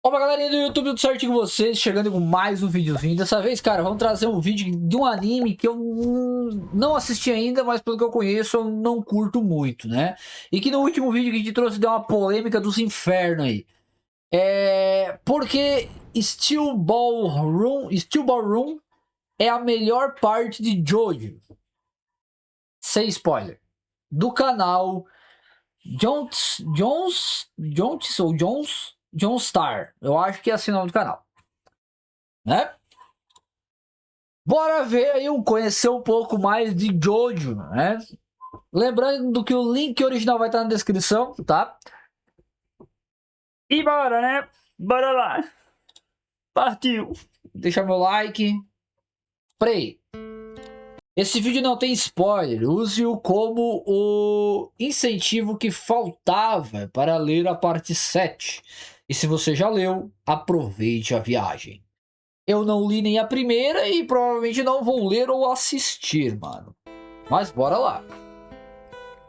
Opa, galerinha do YouTube, tudo certinho com vocês? Chegando com mais um videozinho. Dessa vez, cara, vamos trazer um vídeo de um anime que eu não assisti ainda, mas pelo que eu conheço, eu não curto muito, né? E que no último vídeo que a gente trouxe deu uma polêmica dos infernos aí. Porque Steel Ballroom é a melhor parte de Jojo. Sem spoiler. Do canal Jones Star. Eu acho que é assim o nome do canal, né? Bora ver aí, conhecer um pouco mais de Jojo, né? Lembrando que o link original vai estar na descrição, tá? E bora, né? Bora lá. Partiu. Deixa meu like. Play. Esse vídeo não tem spoiler. Use-o como o incentivo que faltava para ler a parte 7. E se você já leu, aproveite a viagem. Eu não li nem a primeira e provavelmente não vou ler ou assistir, mano. Mas bora lá.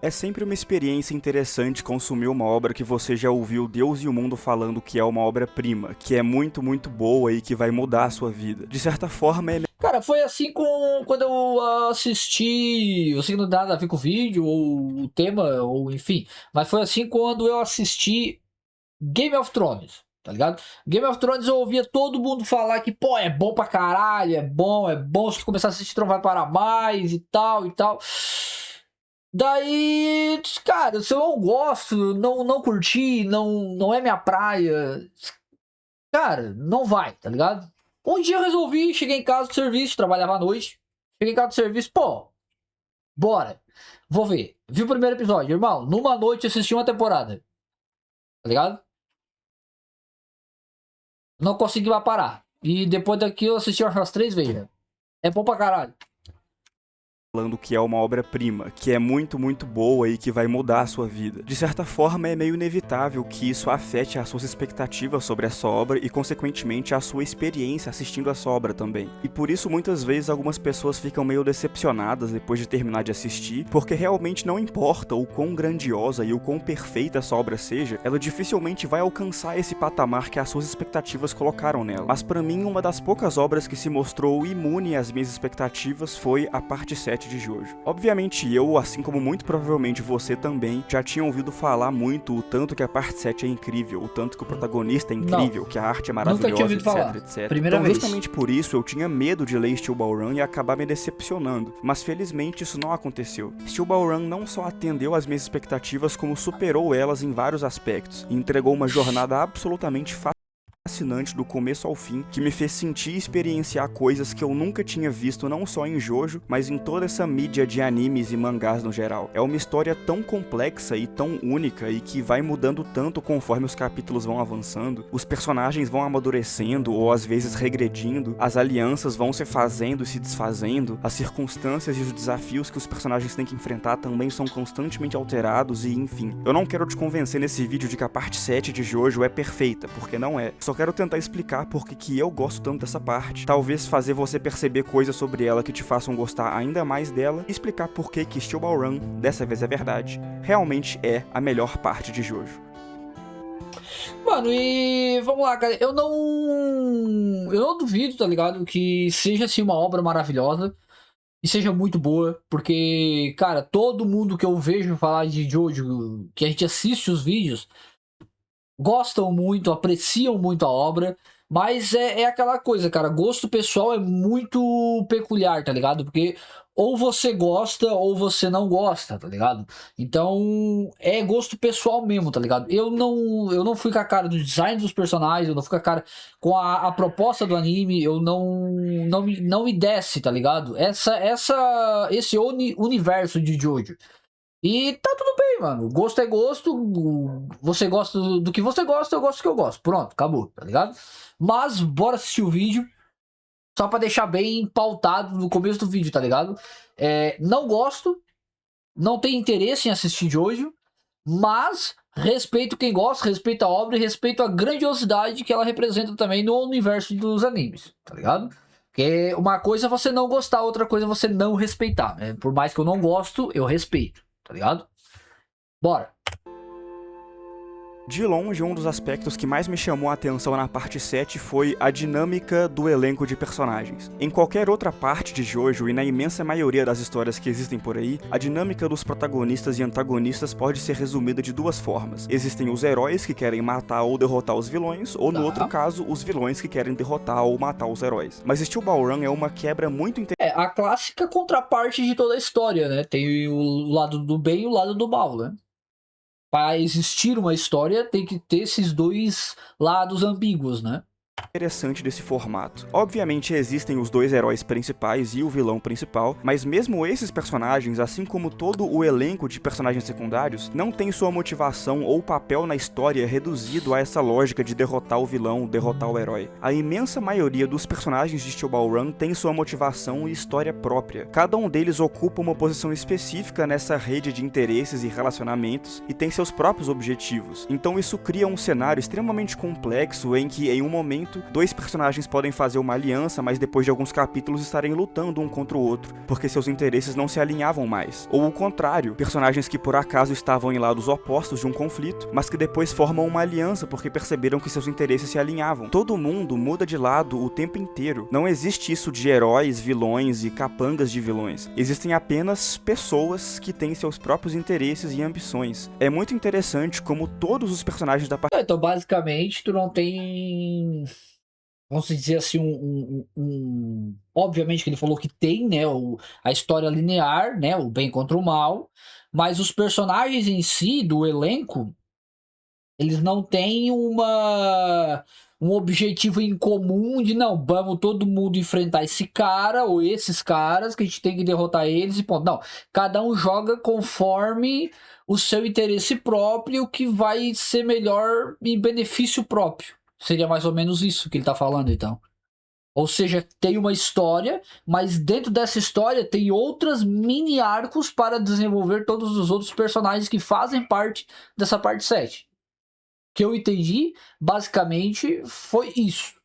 É sempre uma experiência interessante consumir uma obra que você já ouviu Deus e o mundo falando que é uma obra-prima, que é muito, muito boa e que vai mudar a sua vida. De certa forma, é... Cara, foi assim quando eu assisti. Eu sei que não tem nada a ver com o vídeo, ou o tema, ou enfim. Mas foi assim quando eu assisti Game of Thrones, tá ligado? Game of Thrones eu ouvia todo mundo falar que, pô, é bom pra caralho, é bom, é bom. Se começar a assistir, não vai parar mais e tal e tal. Daí, cara, se eu não gosto, não curti, não é minha praia, cara, não vai, tá ligado? Um dia eu resolvi, cheguei em casa do serviço, trabalhava à noite, cheguei em casa do serviço, pô, bora, vou ver. Vi o primeiro episódio, irmão, numa noite eu assisti uma temporada, tá ligado? Não consegui mais parar. E depois daqui eu assisti umas 3 vezes. É bom pra caralho. falando que é uma obra-prima, que é muito, muito boa e que vai mudar a sua vida. De certa forma, é meio inevitável que isso afete as suas expectativas sobre essa obra e, consequentemente, a sua experiência assistindo essa obra também. E por isso, muitas vezes, algumas pessoas ficam meio decepcionadas depois de terminar de assistir, porque realmente não importa o quão grandiosa e o quão perfeita essa obra seja, ela dificilmente vai alcançar esse patamar que as suas expectativas colocaram nela. Mas pra mim, uma das poucas obras que se mostrou imune às minhas expectativas foi a parte 7 de Jojo. Obviamente eu, assim como muito provavelmente você também, já tinha ouvido falar muito o tanto que a parte 7 é incrível, o tanto que o protagonista é incrível, Não, que a arte é nunca tinha maravilhosa, ouvido etc, falar. etc. Primeira Então vez. justamente por isso eu tinha medo de ler Steel Ball Run e acabar me decepcionando, mas felizmente isso não aconteceu. Steel Ball Run não só atendeu às minhas expectativas, como superou elas em vários aspectos, e entregou uma jornada absolutamente fascinante do começo ao fim, que me fez sentir e experienciar coisas que eu nunca tinha visto não só em Jojo, mas em toda essa mídia de animes e mangás no geral. É uma história tão complexa e tão única e que vai mudando tanto conforme os capítulos vão avançando, os personagens vão amadurecendo ou às vezes regredindo, as alianças vão se fazendo e se desfazendo, as circunstâncias e os desafios que os personagens têm que enfrentar também são constantemente alterados e enfim. Eu não quero te convencer nesse vídeo de que a parte 7 de Jojo é perfeita, porque não é. Só quero tentar explicar por que eu gosto tanto dessa parte, talvez fazer você perceber coisas sobre ela que te façam gostar ainda mais dela, e explicar por que Steel Ball Run, dessa vez é verdade, realmente é a melhor parte de Jojo. Mano, e vamos lá, cara. Eu não duvido, tá ligado? Que seja assim uma obra maravilhosa e seja muito boa, porque, cara, todo mundo que eu vejo falar de Jojo, que a gente assiste os vídeos, gostam muito, apreciam muito a obra, mas é aquela coisa, cara, gosto pessoal é muito peculiar, tá ligado? Porque ou você gosta ou você não gosta, tá ligado? Então é gosto pessoal mesmo, tá ligado? Eu não fui com a cara do design dos personagens, eu não fui com a cara com a proposta do anime, eu não me desce, tá ligado? Esse universo de Jojo. E tá tudo bem, mano. Gosto é gosto. Você gosta do que você gosta, eu gosto do que eu gosto. Pronto, acabou, tá ligado? Mas bora assistir o vídeo. Só pra deixar bem pautado no começo do vídeo, tá ligado? Não gosto, não tenho interesse em assistir de hoje, mas respeito quem gosta, respeito a obra e respeito a grandiosidade que ela representa também no universo dos animes, tá ligado? Porque uma coisa é você não gostar, outra coisa é você não respeitar, né? Por mais que eu não gosto, eu respeito, tá ligado? Bora. De longe, um dos aspectos que mais me chamou a atenção na parte 7 foi a dinâmica do elenco de personagens. Em qualquer outra parte de JoJo e na imensa maioria das histórias que existem por aí, a dinâmica dos protagonistas e antagonistas pode ser resumida de duas formas. Existem os heróis que querem matar ou derrotar os vilões, ou no outro caso, os vilões que querem derrotar ou matar os heróis. Mas Steel Ball Run é uma quebra muito interessante. É a clássica contraparte de toda a história, né? Tem o lado do bem e o lado do mal, né? Para existir uma história, tem que ter esses dois lados ambíguos, né? Interessante desse formato. Obviamente existem os dois heróis principais e o vilão principal, mas mesmo esses personagens, assim como todo o elenco de personagens secundários, não tem sua motivação ou papel na história reduzido a essa lógica de derrotar o vilão, derrotar o herói. A imensa maioria dos personagens de Steel Ball Run tem sua motivação e história própria. Cada um deles ocupa uma posição específica nessa rede de interesses e relacionamentos e tem seus próprios objetivos. Então isso cria um cenário extremamente complexo em que, em um momento, dois personagens podem fazer uma aliança, mas depois de alguns capítulos estarem lutando um contra o outro, porque seus interesses não se alinhavam mais. Ou o contrário, personagens que por acaso estavam em lados opostos de um conflito, mas que depois formam uma aliança porque perceberam que seus interesses se alinhavam. Todo mundo muda de lado o tempo inteiro. Não existe isso de heróis, vilões e capangas de vilões. Existem apenas pessoas que têm seus próprios interesses e ambições. É muito interessante como todos os personagens da parte... Então, basicamente, tu não tem... Vamos dizer assim, obviamente que ele falou que tem, né, a história linear, né, o bem contra o mal, mas os personagens em si, do elenco, eles não têm um objetivo em comum de, não, vamos todo mundo enfrentar esse cara ou esses caras, que a gente tem que derrotar eles e ponto. Não, cada um joga conforme o seu interesse próprio, que vai ser melhor em benefício próprio. Seria mais ou menos isso que ele tá falando, então. Ou seja, tem uma história, mas dentro dessa história tem outras mini arcos para desenvolver todos os outros personagens que fazem parte dessa parte 7. O que eu entendi, basicamente, foi isso.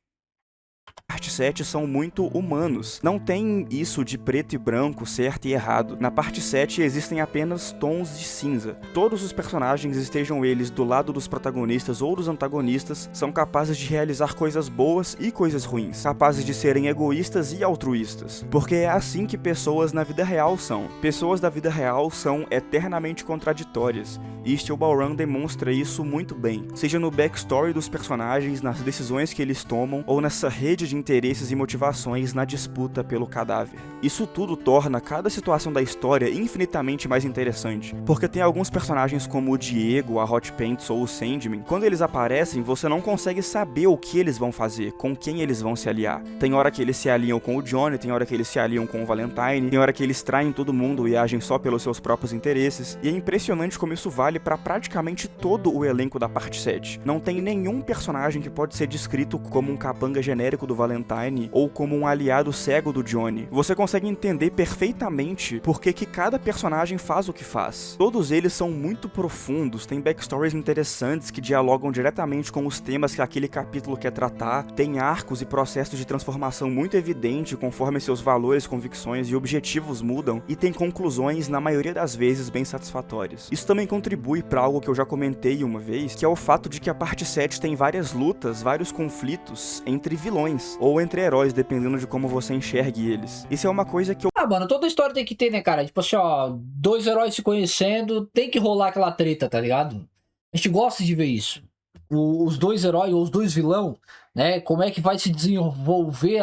Parte 7 são muito humanos. Não tem isso de preto e branco, certo e errado. Na parte 7 existem apenas tons de cinza. Todos os personagens, estejam eles do lado dos protagonistas ou dos antagonistas, são capazes de realizar coisas boas e coisas ruins, capazes de serem egoístas e altruístas. Porque é assim que pessoas na vida real são. Pessoas da vida real são eternamente contraditórias, e Steel Ball Run demonstra isso muito bem. Seja no backstory dos personagens, nas decisões que eles tomam, ou nessa rede de interesses e motivações na disputa pelo cadáver. Isso tudo torna cada situação da história infinitamente mais interessante, porque tem alguns personagens como o Diego, a Hot Pants ou o Sandman, quando eles aparecem você não consegue saber o que eles vão fazer, com quem eles vão se aliar. Tem hora que eles se aliam com o Johnny, tem hora que eles se aliam com o Valentine, tem hora que eles traem todo mundo e agem só pelos seus próprios interesses, e é impressionante como isso vale para praticamente todo o elenco da parte 7. Não tem nenhum personagem que pode ser descrito como um capanga genérico do Valentine ou como um aliado cego do Johnny. Você consegue entender perfeitamente por que cada personagem faz o que faz. Todos eles são muito profundos, têm backstories interessantes que dialogam diretamente com os temas que aquele capítulo quer tratar, tem arcos e processos de transformação muito evidente conforme seus valores, convicções e objetivos mudam, e tem conclusões, na maioria das vezes, bem satisfatórias. Isso também contribui para algo que eu já comentei uma vez, que é o fato de que a parte 7 tem várias lutas, vários conflitos entre vilões, ou entre heróis, dependendo de como você enxergue eles. Isso é uma coisa que eu... Mano, toda história tem que ter, né, cara? Tipo assim, ó, dois heróis se conhecendo, tem que rolar aquela treta, tá ligado? A gente gosta de ver isso. Os dois heróis, ou os dois vilão, né? Como é que vai se desenvolver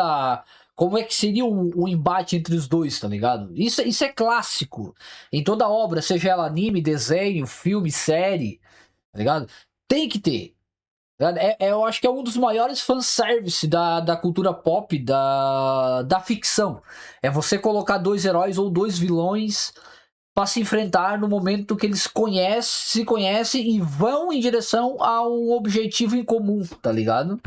como é que seria o embate entre os dois, tá ligado? Isso é clássico. Em toda obra, seja ela anime, desenho, filme, série, tá ligado? Tem que ter. Eu acho que é um dos maiores fanservice da cultura pop, da ficção. É você colocar dois heróis ou dois vilões para se enfrentar no momento que eles se conhecem e vão em direção a um objetivo em comum, tá ligado?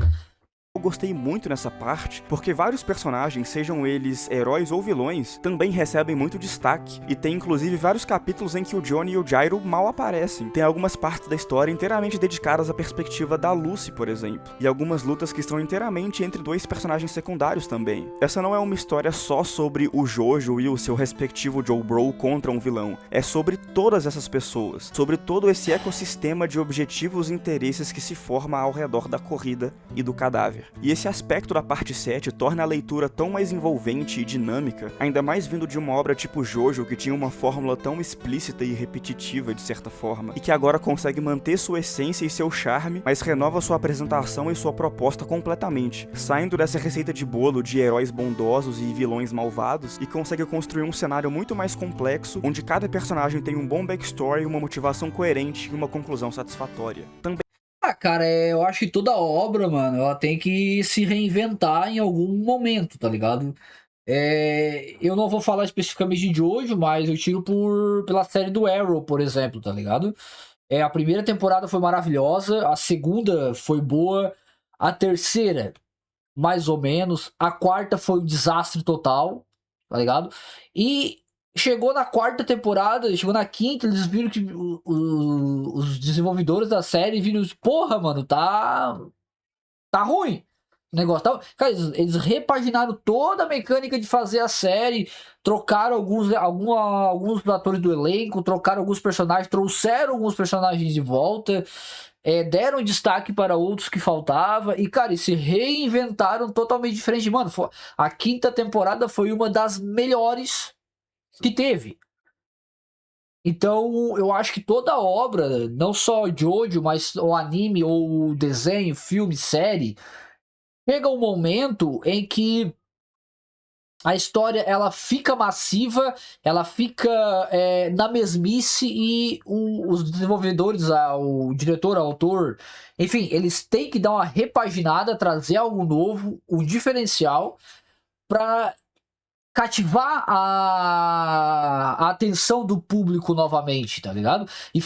gostei muito nessa parte, porque vários personagens, sejam eles heróis ou vilões, também recebem muito destaque, e tem inclusive vários capítulos em que o Johnny e o Gyro mal aparecem. Tem algumas partes da história inteiramente dedicadas à perspectiva da Lucy, por exemplo, e algumas lutas que estão inteiramente entre dois personagens secundários também. Essa não é uma história só sobre o Jojo e o seu respectivo Joe Bro contra um vilão, é sobre todas essas pessoas, sobre todo esse ecossistema de objetivos e interesses que se forma ao redor da corrida e do cadáver. E esse aspecto da parte 7 torna a leitura tão mais envolvente e dinâmica, ainda mais vindo de uma obra tipo Jojo, que tinha uma fórmula tão explícita e repetitiva de certa forma, e que agora consegue manter sua essência e seu charme, mas renova sua apresentação e sua proposta completamente, saindo dessa receita de bolo de heróis bondosos e vilões malvados, e consegue construir um cenário muito mais complexo, onde cada personagem tem um bom backstory, uma motivação coerente e uma conclusão satisfatória. Também Cara, eu acho que toda obra, mano, ela tem que se reinventar em algum momento, tá ligado? Eu não vou falar especificamente de hoje, mas eu tiro pela série do Arrow, por exemplo, tá ligado? A primeira temporada foi maravilhosa, a segunda foi boa, a terceira, mais ou menos, a quarta foi um desastre total, tá ligado? E chegou na quarta temporada, chegou na quinta, eles viram que os desenvolvedores da série viram, porra, mano, tá ruim. O negócio tá... Cara, eles repaginaram toda a mecânica de fazer a série, trocaram alguns atores do elenco, trocaram alguns personagens, trouxeram alguns personagens de volta, deram destaque para outros que faltava, e, cara, eles se reinventaram totalmente diferente. Mano, a quinta temporada foi uma das melhores que teve. Então, eu acho que toda obra, não só Jojo, mas o anime, ou o desenho, filme, série, chega um momento em que a história ela fica massiva, ela fica na mesmice, e os desenvolvedores, o diretor, o autor, enfim, eles têm que dar uma repaginada, trazer algo novo, um diferencial, para cativar a atenção do público novamente, tá ligado? E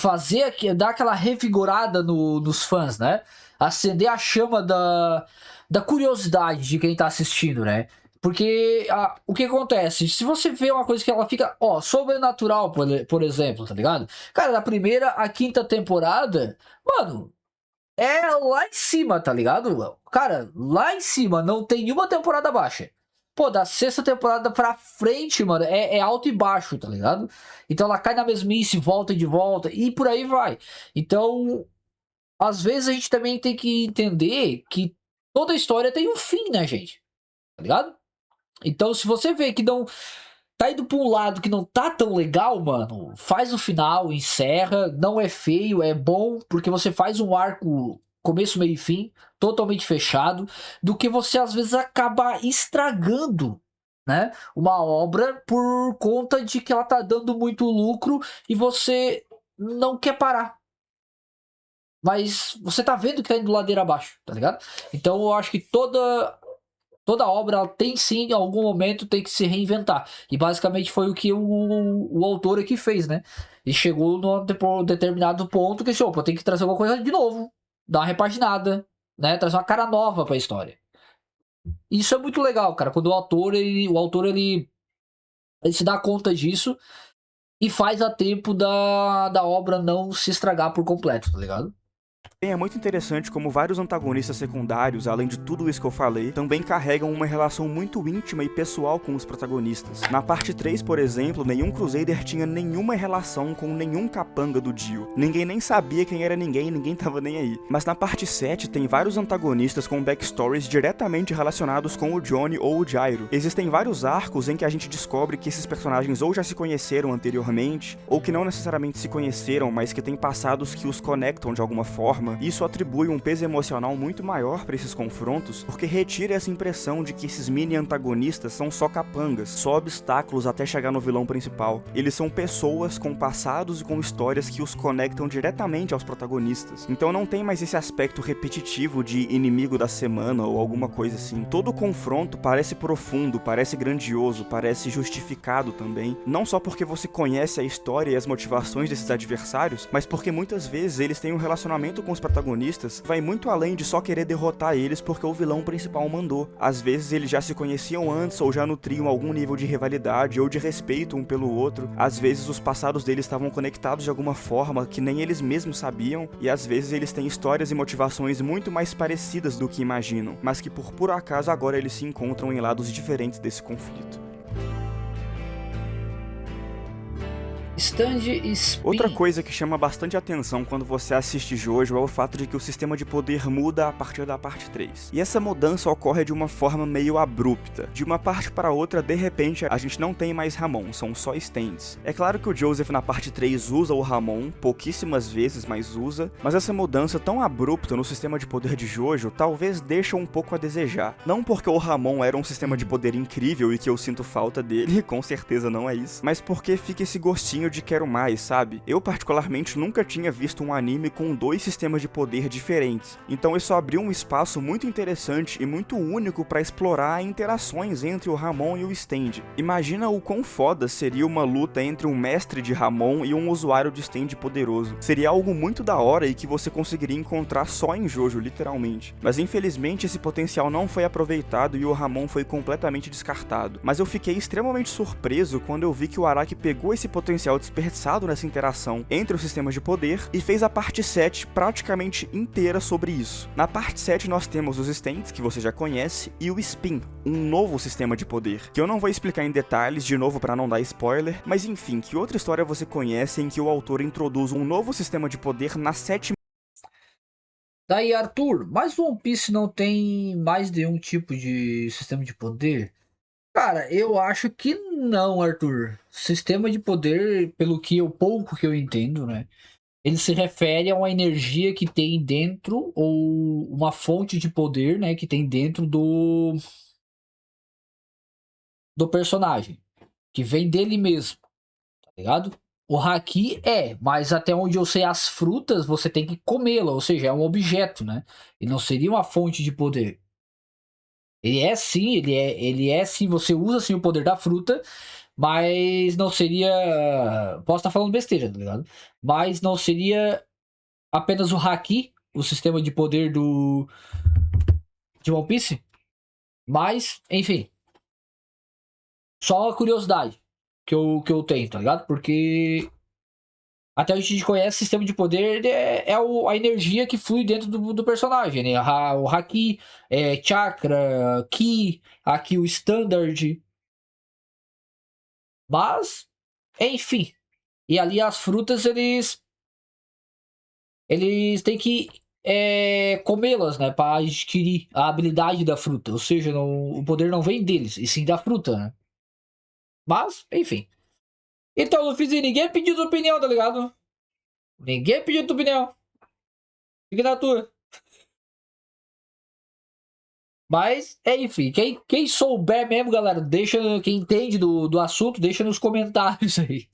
dar aquela revigorada nos fãs, né? Acender a chama da curiosidade de quem tá assistindo, né? Porque o que acontece? Se você vê uma coisa que ela fica, sobrenatural, por exemplo, tá ligado? Cara, da primeira à quinta temporada, mano, é lá em cima, tá ligado? Cara, lá em cima, não tem nenhuma temporada baixa. Pô, da sexta temporada pra frente, mano, é alto e baixo, tá ligado? Então ela cai na mesmice, volta e de volta, e por aí vai. Então, às vezes a gente também tem que entender que toda história tem um fim, né, gente? Tá ligado? Então, se você vê que não tá indo pra um lado que não tá tão legal, mano, faz o final, encerra, não é feio, é bom, porque você faz um arco começo, meio e fim, totalmente fechado, do que você às vezes acabar estragando, né, uma obra por conta de que ela tá dando muito lucro e você não quer parar. Mas você tá vendo que tá indo ladeira abaixo, tá ligado? Então eu acho que toda obra ela tem sim, em algum momento, tem que se reinventar. E basicamente foi o que o autor aqui fez, né? E chegou num determinado ponto que, tem que trazer alguma coisa de novo. Dar uma repaginada, né? Trazer uma cara nova pra história. Isso é muito legal, cara. Quando o autor ele se dá conta disso e faz a tempo da obra não se estragar por completo, tá ligado? É muito interessante como vários antagonistas secundários, além de tudo isso que eu falei, também carregam uma relação muito íntima e pessoal com os protagonistas. Na parte 3, por exemplo, nenhum Crusader tinha nenhuma relação com nenhum capanga do Dio. Ninguém nem sabia quem era ninguém tava nem aí. Mas na parte 7 tem vários antagonistas com backstories diretamente relacionados com o Johnny ou o Gyro. Existem vários arcos em que a gente descobre que esses personagens ou já se conheceram anteriormente, ou que não necessariamente se conheceram, mas que têm passados que os conectam de alguma forma. Isso atribui um peso emocional muito maior para esses confrontos, porque retira essa impressão de que esses mini antagonistas são só capangas, só obstáculos até chegar no vilão principal. Eles são pessoas com passados e com histórias que os conectam diretamente aos protagonistas. Então não tem mais esse aspecto repetitivo de inimigo da semana ou alguma coisa assim. Todo confronto parece profundo, parece grandioso, parece justificado também, não só porque você conhece a história e as motivações desses adversários, mas porque muitas vezes eles têm um relacionamento com os dos protagonistas vai muito além de só querer derrotar eles porque o vilão principal mandou. Às vezes eles já se conheciam antes ou já nutriam algum nível de rivalidade ou de respeito um pelo outro. Às vezes os passados deles estavam conectados de alguma forma que nem eles mesmos sabiam, e às vezes eles têm histórias e motivações muito mais parecidas do que imaginam, mas que por puro acaso agora eles se encontram em lados diferentes desse conflito. Stand Spin. Outra coisa que chama bastante atenção quando você assiste Jojo é o fato de que o sistema de poder muda a partir da parte 3. E essa mudança ocorre de uma forma meio abrupta. De uma parte para outra, de repente, a gente não tem mais Ramon, são só stands. É claro que o Joseph na parte 3 usa o Ramon, pouquíssimas vezes, mas usa, mas essa mudança tão abrupta no sistema de poder de Jojo talvez deixe um pouco a desejar. Não porque o Ramon era um sistema de poder incrível e que eu sinto falta dele, com certeza não é isso, mas porque fica esse gostinho de quero mais, sabe? Eu particularmente nunca tinha visto um anime com 2 sistemas de poder diferentes, então isso abriu um espaço muito interessante e muito único para explorar interações entre o Ramon e o stand. Imagina o quão foda seria uma luta entre um mestre de Ramon e um usuário de stand poderoso. Seria algo muito da hora e que você conseguiria encontrar só em Jojo, literalmente. Mas infelizmente esse potencial não foi aproveitado e o Ramon foi completamente descartado. Mas eu fiquei extremamente surpreso quando eu vi que o Araki pegou esse potencial desperdiçado nessa interação entre os sistemas de poder e fez a parte 7 praticamente inteira sobre isso. Na parte 7 nós temos os stands, que você já conhece, e o Spin, um novo sistema de poder, que eu não vou explicar em detalhes, de novo para não dar spoiler, mas enfim, que outra história você conhece em que o autor introduz um novo sistema de poder na 7ª. Daí, Arthur, mas o One Piece não tem mais de um tipo de sistema de poder? Cara, eu acho que não, Arthur. Sistema de poder, pelo que pouco que eu entendo, né? Ele se refere a uma energia que tem dentro, ou uma fonte de poder, né? Que tem dentro do personagem. Que vem dele mesmo, tá ligado? O haki mas até onde eu sei, as frutas você tem que comê-la, ou seja, é um objeto, né? E não seria uma fonte de poder. Ele é sim, você usa sim o poder da fruta, mas não seria. Posso estar falando besteira, tá ligado? Mas não seria apenas o haki, o sistema de poder de One Piece. Mas, enfim. Só uma curiosidade que eu tenho, tá ligado? Porque até a gente conhece o sistema de poder a energia que flui dentro do personagem, né? O haki, chakra, ki, aqui o standard. Mas, enfim. E ali as frutas, eles têm que comê-las, né? Para adquirir a habilidade da fruta. Ou seja, o poder não vem deles, e sim da fruta, né? Mas, enfim. Então, Luffy, ninguém pediu tua opinião, tá ligado? Ninguém pediu tua opinião. Fica na tua. Mas, enfim, quem souber mesmo, galera, deixa, quem entende do assunto, deixa nos comentários aí.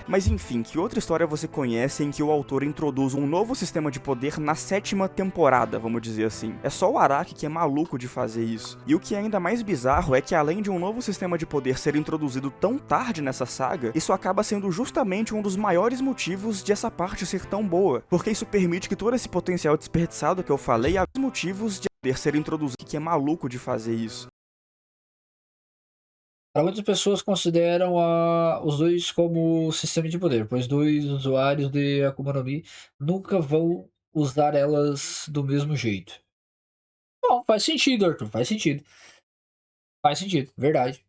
Mas enfim, que outra história você conhece em que o autor introduz um novo sistema de poder na 7ª temporada, vamos dizer assim? É só o Araki que é maluco de fazer isso. E o que é ainda mais bizarro é que além de um novo sistema de poder ser introduzido tão tarde nessa saga, isso acaba sendo justamente um dos maiores motivos de essa parte ser tão boa, porque isso permite que todo esse potencial desperdiçado que eu falei há motivos de poder ser introduzido, que é maluco de fazer isso. Para muitas pessoas consideram os dois como sistema de poder, pois dois usuários de Akuma no Mi nunca vão usar elas do mesmo jeito. Bom, faz sentido, Arthur, faz sentido. Faz sentido, verdade.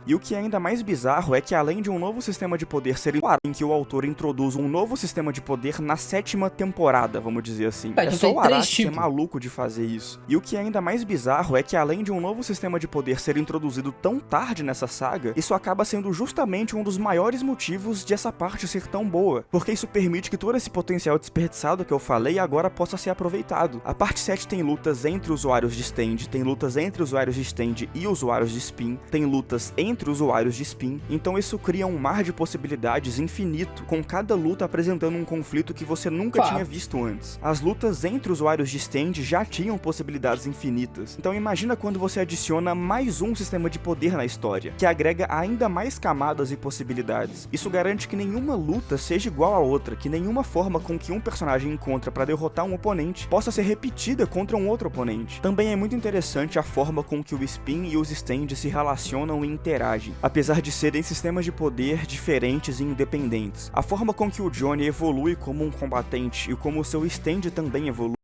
E o que é ainda mais bizarro é que além de um novo sistema de poder ser em que o autor introduz um novo sistema de poder na 7ª temporada, vamos dizer assim. É só o Araki que é maluco de fazer isso. E o que é ainda mais bizarro é que além de um novo sistema de poder ser introduzido tão tarde nessa saga, isso acaba sendo justamente um dos maiores motivos de essa parte ser tão boa, porque isso permite que todo esse potencial desperdiçado que eu falei agora possa ser aproveitado. A parte 7 tem lutas entre usuários de stand, tem lutas entre usuários de stand e usuários de spin, tem lutas entre usuários de Spin, então isso cria um mar de possibilidades infinito, com cada luta apresentando um conflito que você nunca tinha visto antes. As lutas entre usuários de stand já tinham possibilidades infinitas, então imagina quando você adiciona mais um sistema de poder na história, que agrega ainda mais camadas e possibilidades. Isso garante que nenhuma luta seja igual a outra, que nenhuma forma com que um personagem encontra para derrotar um oponente possa ser repetida contra um outro oponente. Também é muito interessante a forma com que o Spin e os stands se relacionam e interagem, apesar de serem sistemas de poder diferentes e independentes. A forma com que o Johnny evolui como um combatente e como o seu stand também evolui.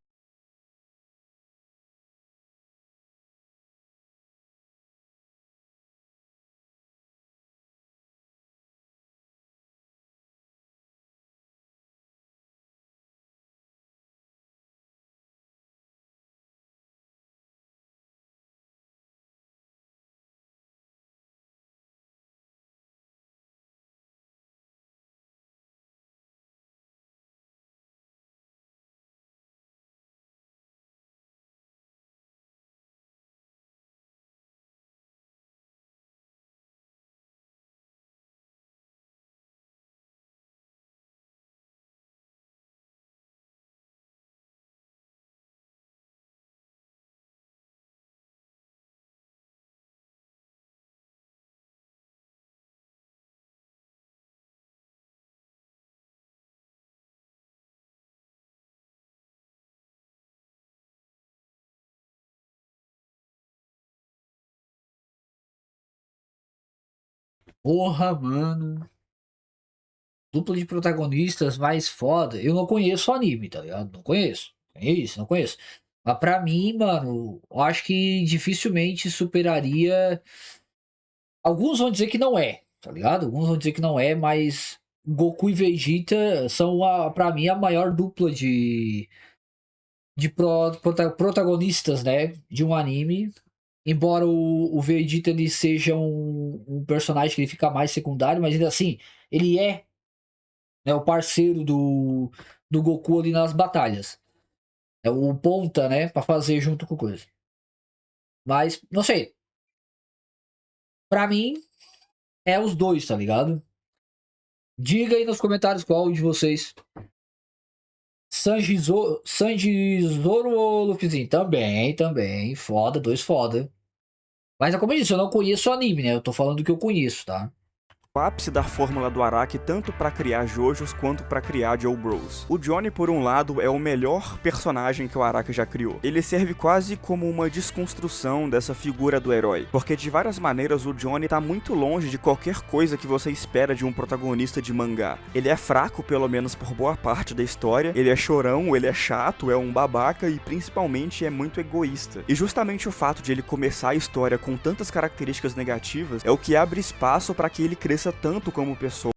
Porra, mano. Dupla de protagonistas mais foda. Eu não conheço o anime, tá ligado? Não conheço. É isso, não conheço. Mas pra mim, mano, eu acho que dificilmente superaria. Alguns vão dizer que não é, tá ligado? Alguns vão dizer que não é, mas Goku e Vegeta são, pra mim, a maior dupla de protagonistas, né? De um anime. Embora o Vegeta ele seja um personagem que ele fica mais secundário, mas ainda assim, ele é, né, o parceiro do Goku ali nas batalhas. É o ponta, né, pra fazer junto com o coisa. Mas, não sei. Pra mim, é os dois, tá ligado? Diga aí nos comentários qual de vocês. Sanji Zoro ou Luffyzinho? Também, também. Foda, dois foda. Mas é como eu disse, eu não conheço o anime, né? Eu tô falando do que eu conheço, tá? O ápice da fórmula do Araki tanto para criar Jojos quanto para criar Joe Bros. O Johnny, por um lado, é o melhor personagem que o Araki já criou. Ele serve quase como uma desconstrução dessa figura do herói, porque de várias maneiras o Johnny tá muito longe de qualquer coisa que você espera de um protagonista de mangá. Ele é fraco, pelo menos por boa parte da história, ele é chorão, ele é chato, é um babaca e principalmente é muito egoísta. E justamente o fato de ele começar a história com tantas características negativas é o que abre espaço para que ele cresça tanto como pessoa.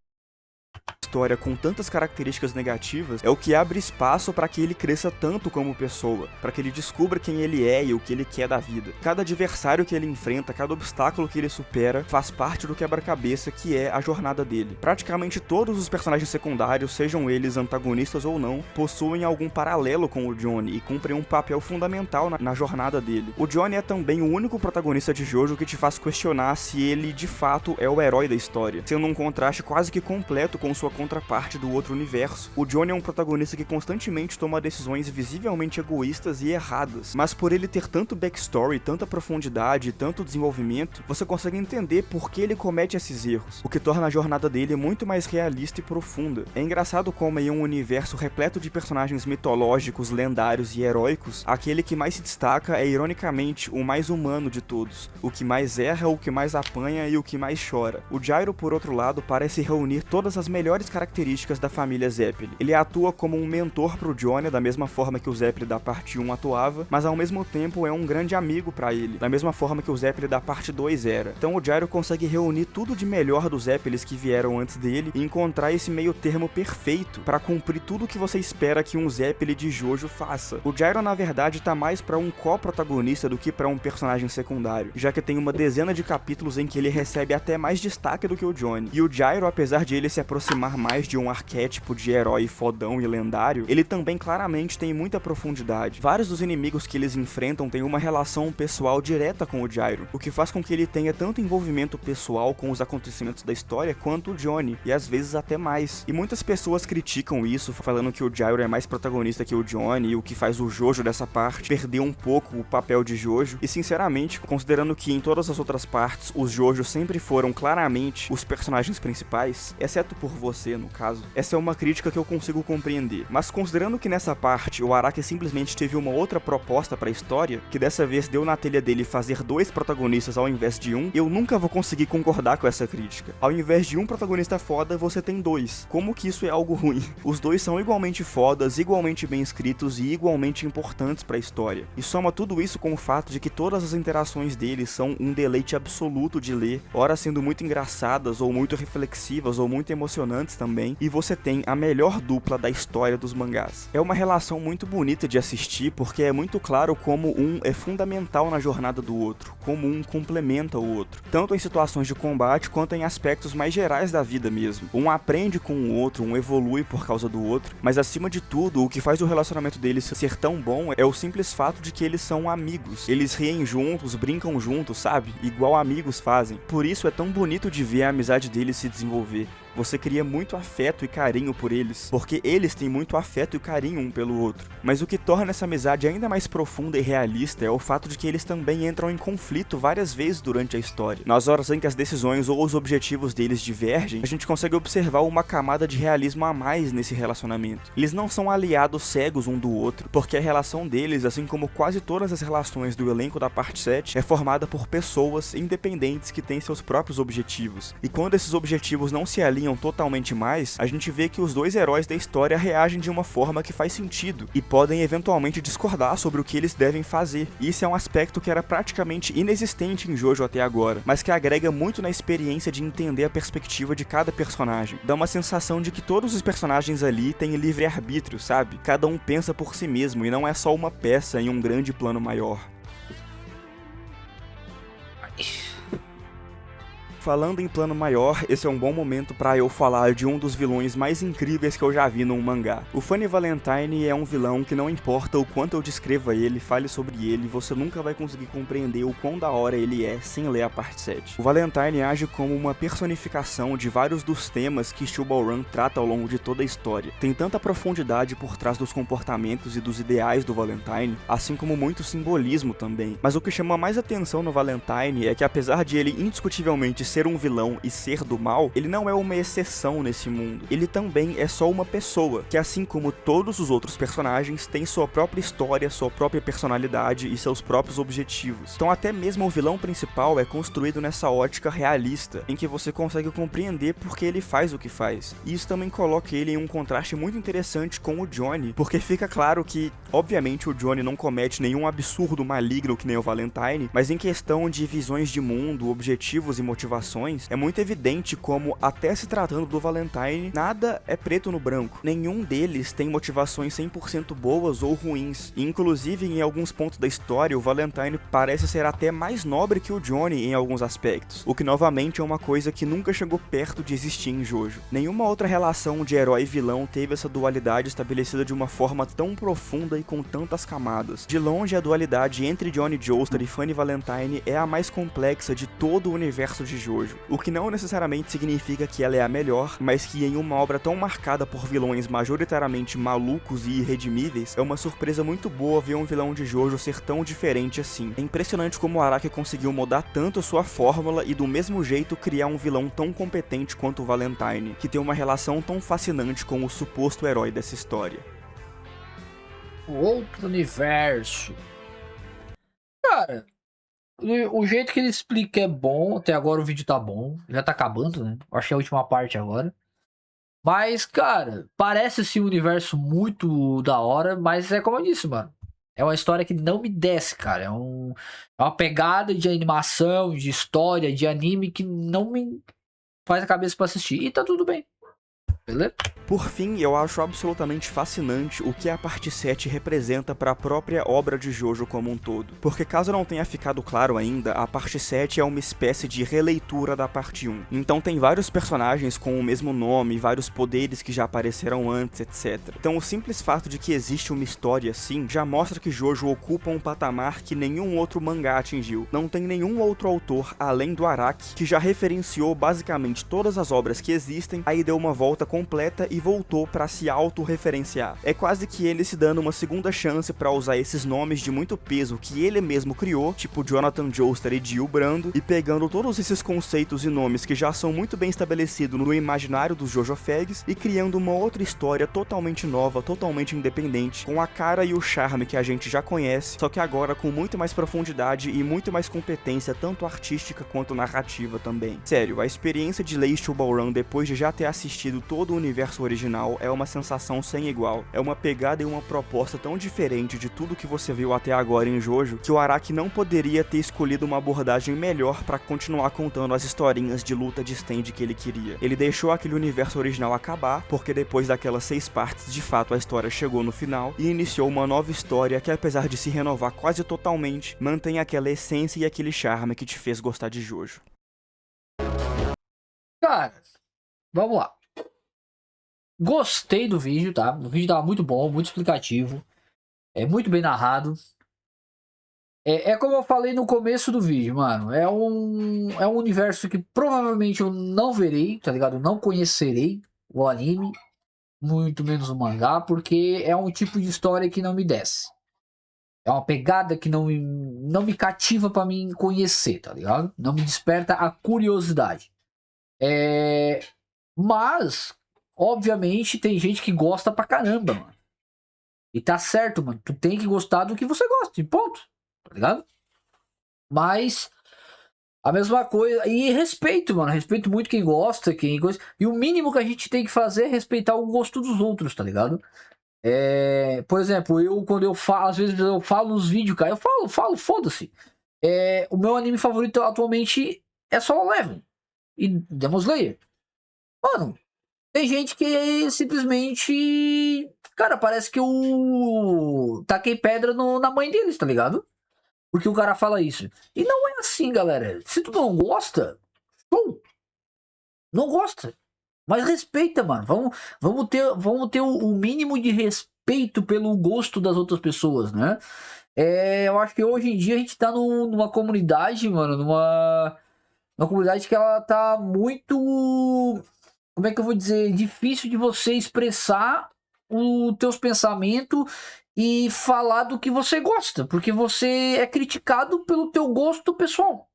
História com tantas características negativas é o que abre espaço para que ele cresça tanto como pessoa, para que ele descubra quem ele é e o que ele quer da vida. Cada adversário que ele enfrenta, cada obstáculo que ele supera, faz parte do quebra-cabeça que é a jornada dele. Praticamente todos os personagens secundários, sejam eles antagonistas ou não, possuem algum paralelo com o Johnny e cumprem um papel fundamental na jornada dele. O Johnny é também o único protagonista de Jojo que te faz questionar se ele de fato é o herói da história, sendo um contraste quase que completo com sua contraparte do outro universo. O Johnny é um protagonista que constantemente toma decisões visivelmente egoístas e erradas, mas por ele ter tanto backstory, tanta profundidade e tanto desenvolvimento, você consegue entender por que ele comete esses erros, o que torna a jornada dele muito mais realista e profunda. É engraçado como em um universo repleto de personagens mitológicos, lendários e heróicos, aquele que mais se destaca é ironicamente o mais humano de todos, o que mais erra, o que mais apanha e o que mais chora. O Gyro, por outro lado, parece reunir todas as melhores características da família Zeppeli. Ele atua como um mentor pro Johnny, da mesma forma que o Zeppeli da parte 1 atuava, mas ao mesmo tempo é um grande amigo pra ele, da mesma forma que o Zeppeli da parte 2 era. Então o Gyro consegue reunir tudo de melhor dos Zeppelis que vieram antes dele e encontrar esse meio termo perfeito pra cumprir tudo que você espera que um Zeppeli de Jojo faça. O Gyro na verdade tá mais pra um co-protagonista do que pra um personagem secundário, já que tem uma dezena de capítulos em que ele recebe até mais destaque do que o Johnny. E o Gyro, apesar de ele se aproximar aproximar mais de um arquétipo de herói fodão e lendário, ele também claramente tem muita profundidade. Vários dos inimigos que eles enfrentam têm uma relação pessoal direta com o Gyro, o que faz com que ele tenha tanto envolvimento pessoal com os acontecimentos da história quanto o Johnny, e às vezes até mais. E muitas pessoas criticam isso, falando que o Gyro é mais protagonista que o Johnny, e o que faz o Jojo dessa parte perder um pouco o papel de Jojo. E sinceramente, considerando que em todas as outras partes os Jojo sempre foram claramente os personagens principais, exceto por você no caso, essa é uma crítica que eu consigo compreender. Mas considerando que nessa parte o Araki simplesmente teve uma outra proposta pra história, que dessa vez deu na telha dele fazer 2 protagonistas ao invés de um, eu nunca vou conseguir concordar com essa crítica. Ao invés de um protagonista foda, você tem 2. Como que isso é algo ruim? Os 2 são igualmente fodas, igualmente bem escritos e igualmente importantes pra história. E soma tudo isso com o fato de que todas as interações deles são um deleite absoluto de ler, ora sendo muito engraçadas, ou muito reflexivas, ou muito emocionantes também, e você tem a melhor dupla da história dos mangás. É uma relação muito bonita de assistir, porque é muito claro como um é fundamental na jornada do outro, como um complementa o outro, tanto em situações de combate quanto em aspectos mais gerais da vida mesmo. Um aprende com o outro, um evolui por causa do outro, mas acima de tudo, o que faz o relacionamento deles ser tão bom é o simples fato de que eles são amigos. Eles riem juntos, brincam juntos, sabe? Igual amigos fazem. Por isso é tão bonito de ver a amizade deles se desenvolver. Você cria muito afeto e carinho por eles, porque eles têm muito afeto e carinho um pelo outro. Mas o que torna essa amizade ainda mais profunda e realista é o fato de que eles também entram em conflito várias vezes durante a história. Nas horas em que as decisões ou os objetivos deles divergem, a gente consegue observar uma camada de realismo a mais nesse relacionamento. Eles não são aliados cegos um do outro, porque a relação deles, assim como quase todas as relações do elenco da parte 7, é formada por pessoas independentes que têm seus próprios objetivos. E quando esses objetivos não se alinham totalmente mais, a gente vê que os 2 heróis da história reagem de uma forma que faz sentido e podem eventualmente discordar sobre o que eles devem fazer. E isso é um aspecto que era praticamente inexistente em Jojo até agora, mas que agrega muito na experiência de entender a perspectiva de cada personagem. Dá uma sensação de que todos os personagens ali têm livre-arbítrio, sabe? Cada um pensa por si mesmo e não é só uma peça em um grande plano maior. Falando em plano maior, esse é um bom momento pra eu falar de um dos vilões mais incríveis que eu já vi num mangá. O Funny Valentine é um vilão que não importa o quanto eu descreva ele, fale sobre ele, você nunca vai conseguir compreender o quão da hora ele é sem ler a parte 7. O Valentine age como uma personificação de vários dos temas que Steel Ball Run trata ao longo de toda a história. Tem tanta profundidade por trás dos comportamentos e dos ideais do Valentine, assim como muito simbolismo também. Mas o que chama mais atenção no Valentine é que apesar de ele indiscutivelmente ser um vilão e ser do mal, ele não é uma exceção nesse mundo. Ele também é só uma pessoa, que assim como todos os outros personagens, tem sua própria história, sua própria personalidade e seus próprios objetivos. Então até mesmo o vilão principal é construído nessa ótica realista, em que você consegue compreender por que ele faz o que faz. E isso também coloca ele em um contraste muito interessante com o Johnny, porque fica claro que, obviamente, o Johnny não comete nenhum absurdo maligno que nem o Valentine, mas em questão de visões de mundo, objetivos e motivações, é muito evidente como, até se tratando do Valentine, nada é preto no branco. Nenhum deles tem motivações 100% boas ou ruins. E, inclusive, em alguns pontos da história, o Valentine parece ser até mais nobre que o Johnny em alguns aspectos, o que novamente é uma coisa que nunca chegou perto de existir em Jojo. Nenhuma outra relação de herói e vilão teve essa dualidade estabelecida de uma forma tão profunda e com tantas camadas. De longe, a dualidade entre Johnny Joestar e Funny Valentine é a mais complexa de todo o universo de Jojo. O que não necessariamente significa que ela é a melhor, mas que em uma obra tão marcada por vilões majoritariamente malucos e irredimíveis, é uma surpresa muito boa ver um vilão de Jojo ser tão diferente assim. É impressionante como o Araki conseguiu mudar tanto sua fórmula e do mesmo jeito criar um vilão tão competente quanto o Valentine, que tem uma relação tão fascinante com o suposto herói dessa história. O outro universo. Cara, o jeito que ele explica é bom, até agora o vídeo tá bom, já tá acabando, né? Acho que é a última parte agora. Mas, cara, parece esse universo muito da hora, mas é como eu disse, mano. É uma história que não me desce, cara. É uma pegada de animação, de história, de anime que não me faz a cabeça pra assistir. E tá tudo bem. Beleza? Por fim, eu acho absolutamente fascinante o que a parte 7 representa para a própria obra de Jojo como um todo. Porque caso não tenha ficado claro ainda, a parte 7 é uma espécie de releitura da parte 1. Então tem vários personagens com o mesmo nome, vários poderes que já apareceram antes, etc. Então o simples fato de que existe uma história assim já mostra que Jojo ocupa um patamar que nenhum outro mangá atingiu. Não tem nenhum outro autor, além do Araki, que já referenciou basicamente todas as obras que existem, aí deu uma volta completa e voltou para se autorreferenciar. É quase que ele se dando uma segunda chance para usar esses nomes de muito peso que ele mesmo criou, tipo Jonathan Joestar e Gil Brando, e pegando todos esses conceitos e nomes que já são muito bem estabelecidos no imaginário dos Jojo Fags e criando uma outra história totalmente nova, totalmente independente, com a cara e o charme que a gente já conhece, só que agora com muito mais profundidade e muito mais competência, tanto artística quanto narrativa também. Sério, a experiência de ler Steel Ball Run depois de já ter assistido todo o universo original é uma sensação sem igual. É uma pegada e uma proposta tão diferente de tudo que você viu até agora em Jojo, que o Araki não poderia ter escolhido uma abordagem melhor para continuar contando as historinhas de luta de stand que ele queria. Ele deixou aquele universo original acabar, porque depois daquelas 6 partes, de fato a história chegou no final, e iniciou uma nova história que, apesar de se renovar quase totalmente, mantém aquela essência e aquele charme que te fez gostar de Jojo. Cara, vamos lá. Gostei do vídeo, tá? O vídeo tava muito bom, muito explicativo. É muito bem narrado. É como eu falei no começo do vídeo, mano. É um universo que provavelmente eu não verei, tá ligado? Eu não conhecerei o anime, muito menos o mangá, porque é um tipo de história que não me desce. É uma pegada que não me cativa pra mim conhecer, tá ligado? Não me desperta a curiosidade. Mas, obviamente, tem gente que gosta pra caramba, mano. E tá certo, mano. Tu tem que gostar do que você gosta, e ponto. Tá ligado? Mas, a mesma coisa. E respeito, mano. Respeito muito quem gosta, quem gosta. E o mínimo que a gente tem que fazer é respeitar o gosto dos outros, tá ligado? Por exemplo, quando eu falo, às vezes eu falo nos vídeos, cara, eu falo, foda-se. O meu anime favorito atualmente é Solo Leveling e Demon Slayer. Mano, tem gente que simplesmente. Cara, parece que eu taquei pedra na mãe deles, tá ligado? Porque o cara fala isso. E não é assim, galera. Se tu não gosta, show. Não gosta. Mas respeita, mano. Vamos ter o mínimo de respeito pelo gosto das outras pessoas, né? Eu acho que hoje em dia a gente tá numa comunidade, mano, numa comunidade que ela tá muito. Como é que eu vou dizer? Difícil de você expressar os teus pensamentos e falar do que você gosta, porque você é criticado pelo teu gosto pessoal.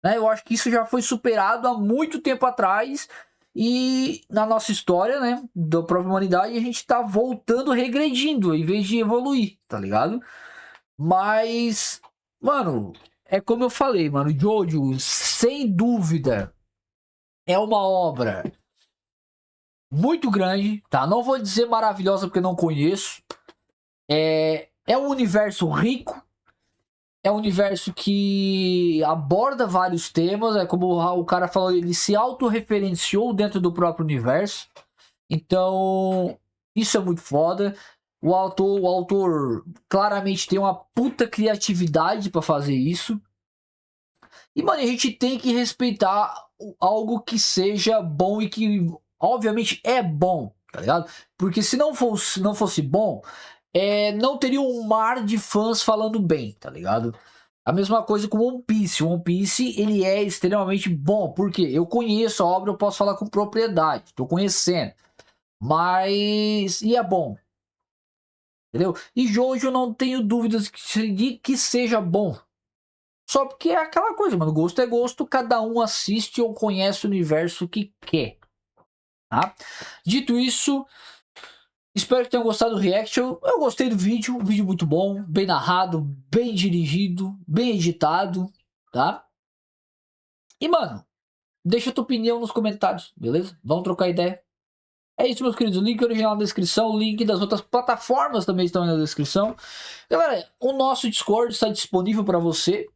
Né? Eu acho que isso já foi superado há muito tempo atrás e na nossa história, né, da própria humanidade, a gente tá voltando, regredindo, em vez de evoluir, tá ligado? Mas, mano, é como eu falei, mano, Jojo, sem dúvida, é uma obra muito grande, tá? Não vou dizer maravilhosa porque não conheço. É um universo rico. É um universo que aborda vários temas. É como o cara falou, ele se autorreferenciou dentro do próprio universo. Então, isso é muito foda. O autor claramente tem uma puta criatividade pra fazer isso. E, mano, a gente tem que respeitar algo que seja bom e que, obviamente, é bom, tá ligado? Porque se não fosse bom, não teria um mar de fãs falando bem, tá ligado? A mesma coisa com One Piece. One Piece, ele é extremamente bom, porque eu conheço a obra, eu posso falar com propriedade, tô conhecendo. Mas, e é bom, entendeu? E Jojo, eu não tenho dúvidas de que seja bom. Só porque é aquela coisa, mano. Gosto é gosto, cada um assiste ou conhece o universo que quer. Tá? Dito isso, espero que tenham gostado do reaction. Eu gostei do vídeo, um vídeo muito bom, bem narrado, bem dirigido, bem editado, tá? E, mano, deixa a tua opinião nos comentários, beleza? Vamos trocar ideia. É isso, meus queridos. O link original na descrição, o link das outras plataformas também estão aí na descrição. Galera, o nosso Discord está disponível para você.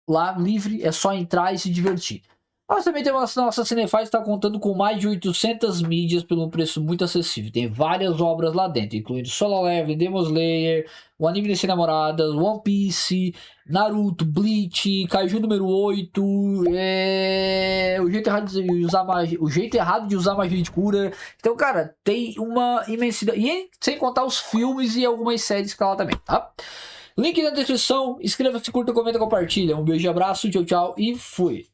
Lá, livre, é só entrar e se divertir. Mas também tem uma nossa Cinefaz está contando com mais de 800 mídias pelo preço muito acessível. Tem várias obras lá dentro, incluindo Solo Leveling, Demon Slayer, o anime de namoradas, One Piece, Naruto, Bleach, Kaiju número 8, o jeito errado de usar magia, o jeito errado de usar magia de cura. Então, cara, tem uma imensidade. E sem contar os filmes e algumas séries que tá lá também, tá? Link na descrição, inscreva-se, curta, comenta, compartilha. Um beijo, abraço, tchau, tchau e fui.